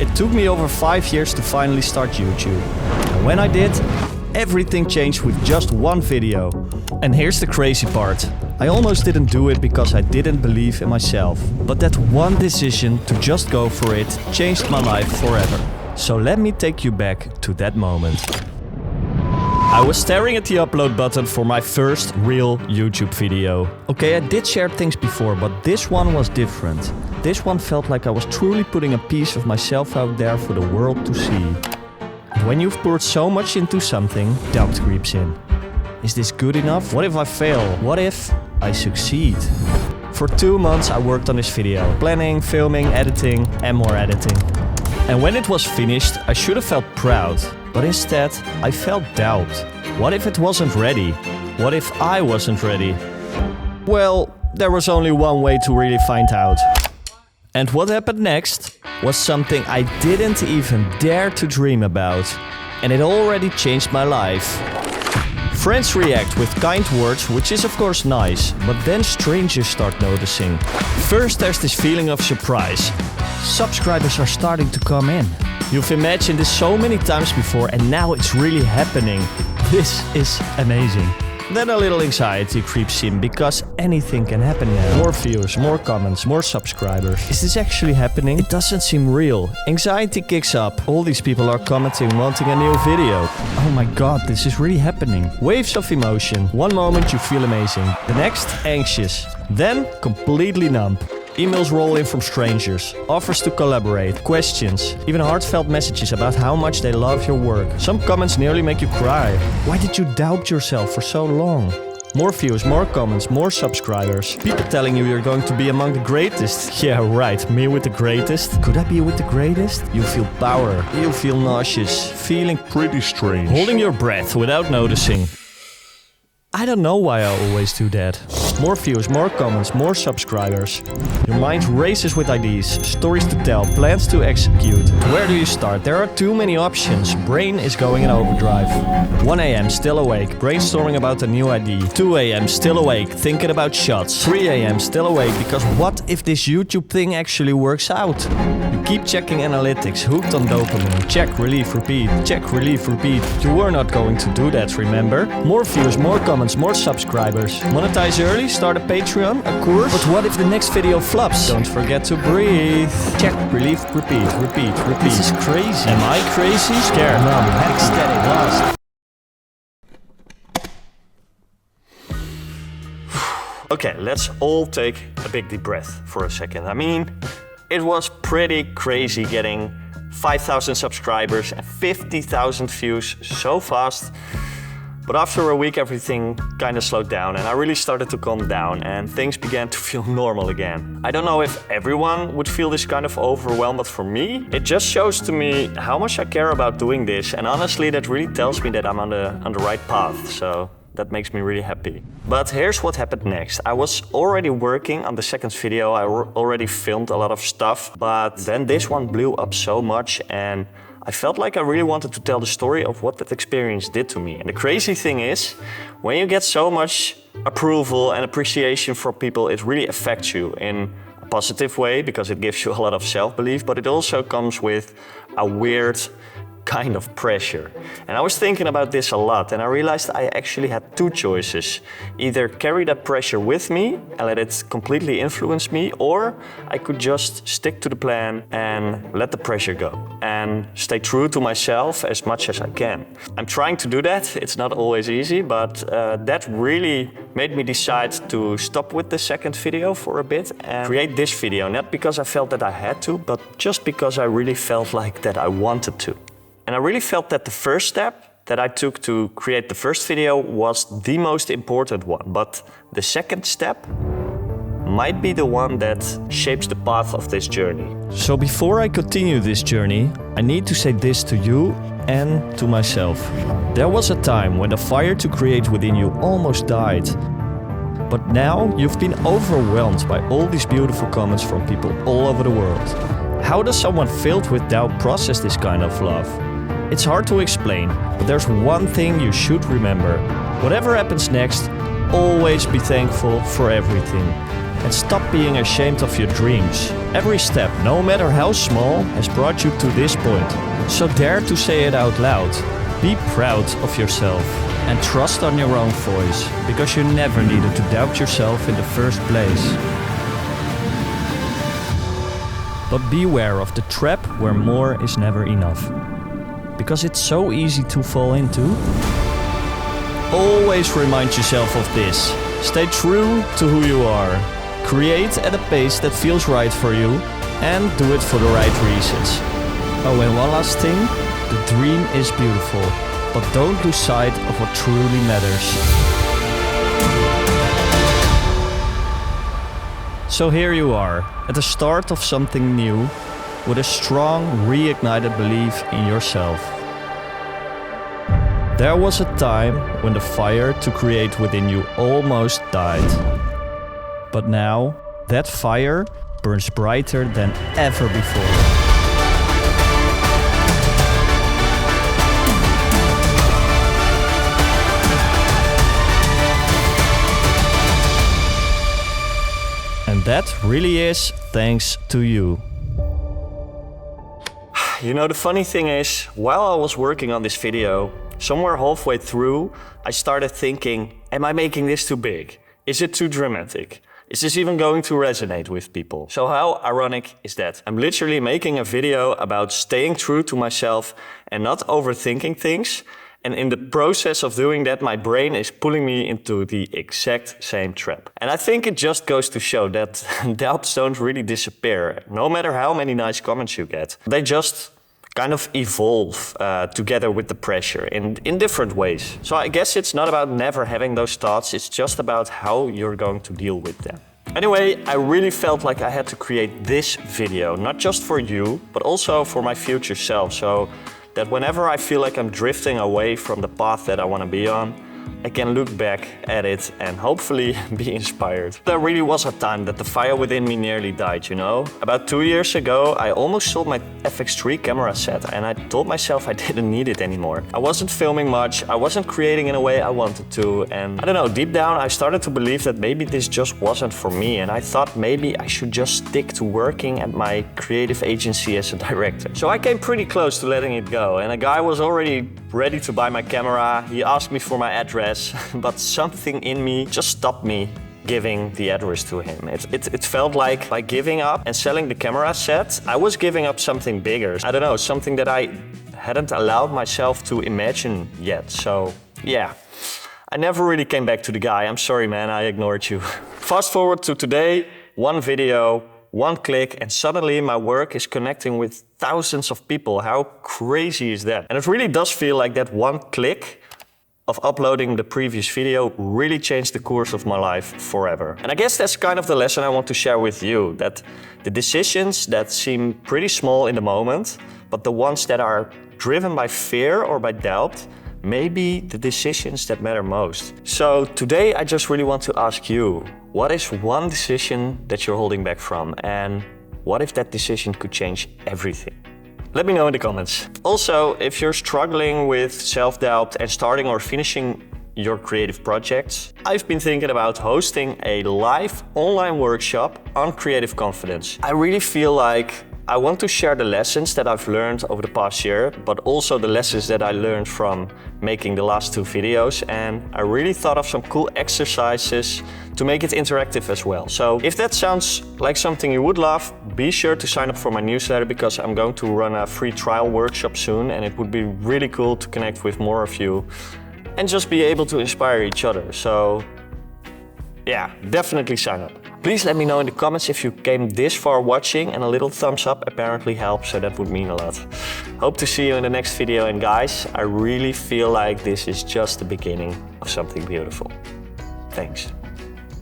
It took me over 5 years to finally start YouTube. And when I did, everything changed with just one video. And here's the crazy part. I almost didn't do it because I didn't believe in myself. But that one decision to just go for it changed my life forever. So let me take you back to that moment. I was staring at the upload button for my first real YouTube video. Okay, I did share things before, but this one was different. This one felt like I was truly putting a piece of myself out there for the world to see. When you've poured so much into something, doubt creeps in. Is this good enough? What if I fail? What if I succeed? For 2 months I worked on this video. Planning, filming, editing and more editing. And when it was finished, I should have felt proud. But instead, I felt doubt. What if it wasn't ready? What if I wasn't ready? Well, there was only one way to really find out. And what happened next was something I didn't even dare to dream about. And it already changed my life. Friends react with kind words, which is of course nice, but then strangers start noticing. First there's this feeling of surprise. Subscribers are starting to come in. You've imagined this so many times before and now it's really happening. This is amazing. Then a little anxiety creeps in because anything can happen now. More views, more comments, more subscribers. Is this actually happening? It doesn't seem real. Anxiety kicks up. All these people are commenting, wanting a new video. Oh my god, this is really happening. Waves of emotion. One moment you feel amazing. The next, anxious. Then completely numb. Emails roll in from strangers, offers to collaborate, questions, even heartfelt messages about how much they love your work. Some comments nearly make you cry. Why did you doubt yourself for so long? More views, more comments, more subscribers. People telling you you're going to be among the greatest. Yeah, right, me with the greatest. Could I be with the greatest? You feel power, you feel nauseous, feeling pretty strange. Holding your breath without noticing. I don't know why I always do that. More views, more comments, more subscribers. Your mind races with ideas, stories to tell, plans to execute. Where do you start? There are too many options. Brain is going in overdrive. 1 AM, still awake, brainstorming about a new idea. 2 AM, still awake, thinking about shots. 3 AM, still awake, because what if this YouTube thing actually works out? You keep checking analytics, hooked on dopamine. Check, relief, repeat. Check, relief, repeat. You were not going to do that, remember? More views, more comments, more subscribers. Monetize early, start a Patreon, a course. But what if the next video flops? Don't forget to breathe. Check, relief, repeat, repeat, repeat. This is crazy. Am I crazy? Scared, numb, ecstatic, lost. Okay, let's all take a big deep breath for a second. I mean, it was pretty crazy getting 5,000 subscribers and 50,000 views so fast. But after a week everything kind of slowed down and I really started to calm down and things began to feel normal again. I don't know if everyone would feel this kind of overwhelm, but for me, it just shows to me how much I care about doing this, and honestly that really tells me that I'm on the right path, so that makes me really happy. But here's what happened next. I was already working on the second video, I already filmed a lot of stuff, but then this one blew up so much and I felt like I really wanted to tell the story of what that experience did to me. And the crazy thing is, when you get so much approval and appreciation from people, it really affects you in a positive way because it gives you a lot of self-belief, but it also comes with a weird kind of pressure. And I was thinking about this a lot and I realized I actually had two choices. Either carry that pressure with me and let it completely influence me, or I could just stick to the plan and let the pressure go and stay true to myself as much as I can. I'm trying to do that. It's not always easy, but that really made me decide to stop with the second video for a bit and create this video. Not because I felt that I had to, but just because I really felt like that I wanted to. And I really felt that the first step that I took to create the first video was the most important one. But the second step might be the one that shapes the path of this journey. So before I continue this journey, I need to say this to you and to myself. There was a time when the fire to create within you almost died. But now you've been overwhelmed by all these beautiful comments from people all over the world. How does someone filled with doubt process this kind of love? It's hard to explain, but there's one thing you should remember. Whatever happens next, always be thankful for everything. and stop being ashamed of your dreams. Every step, no matter how small, has brought you to this point. So dare to say it out loud. Be proud of yourself and trust on your own voice, because you never needed to doubt yourself in the first place. But beware of the trap where more is never enough, because it's so easy to fall into. Always remind yourself of this. Stay true to who you are. Create at a pace that feels right for you, and do it for the right reasons. Oh, and one last thing. The dream is beautiful, but don't lose sight of what truly matters. So here you are, at the start of something new, with a strong, reignited belief in yourself. There was a time when the fire to create within you almost died. But now, that fire burns brighter than ever before. And that really is thanks to you. You know, the funny thing is, while I was working on this video, somewhere halfway through, I started thinking, am I making this too big? Is it too dramatic? Is this even going to resonate with people? So how ironic is that? I'm literally making a video about staying true to myself and not overthinking things. And in the process of doing that, my brain is pulling me into the exact same trap. And I think it just goes to show that doubts don't really disappear, no matter how many nice comments you get. They just kind of evolve together with the pressure in different ways. So I guess it's not about never having those thoughts, it's just about how you're going to deal with them. Anyway, I really felt like I had to create this video, not just for you, but also for my future self. So that whenever I feel like I'm drifting away from the path that I want to be on, I can look back at it and hopefully be inspired. There really was a time that the fire within me nearly died, you know? About 2 years ago, I almost sold my FX3 camera set and I told myself I didn't need it anymore. I wasn't filming much, I wasn't creating in a way I wanted to, and I don't know, deep down I started to believe that maybe this just wasn't for me, and I thought maybe I should just stick to working at my creative agency as a director. So I came pretty close to letting it go, and a guy was already ready to buy my camera. He asked me for my address, but something in me just stopped me giving the address to him. It felt like by giving up and selling the camera set, I was giving up something bigger. I don't know, something that I hadn't allowed myself to imagine yet. So yeah, I never really came back to the guy. I'm sorry, man, I ignored you. Fast forward to today, one video, one click, and suddenly my work is connecting with thousands of people. How crazy is that? And it really does feel like that one click of uploading the previous video really changed the course of my life forever. And I guess that's kind of the lesson I want to share with you, that the decisions that seem pretty small in the moment, but the ones that are driven by fear or by doubt, may be the decisions that matter most. So today I just really want to ask you, what is one decision that you're holding back from? And what if that decision could change everything? Let me know in the comments. Also, if you're struggling with self-doubt and starting or finishing your creative projects, I've been thinking about hosting a live online workshop on creative confidence. I really feel like I want to share the lessons that I've learned over the past year, but also the lessons that I learned from making the last 2 videos. And I really thought of some cool exercises to make it interactive as well. So if that sounds like something you would love, be sure to sign up for my newsletter, because I'm going to run a free trial workshop soon, and it would be really cool to connect with more of you and just be able to inspire each other. So yeah, definitely sign up. Please let me know in the comments if you came this far watching, and a little thumbs up apparently helps, so that would mean a lot. Hope to see you in the next video, and guys, I really feel like this is just the beginning of something beautiful. Thanks.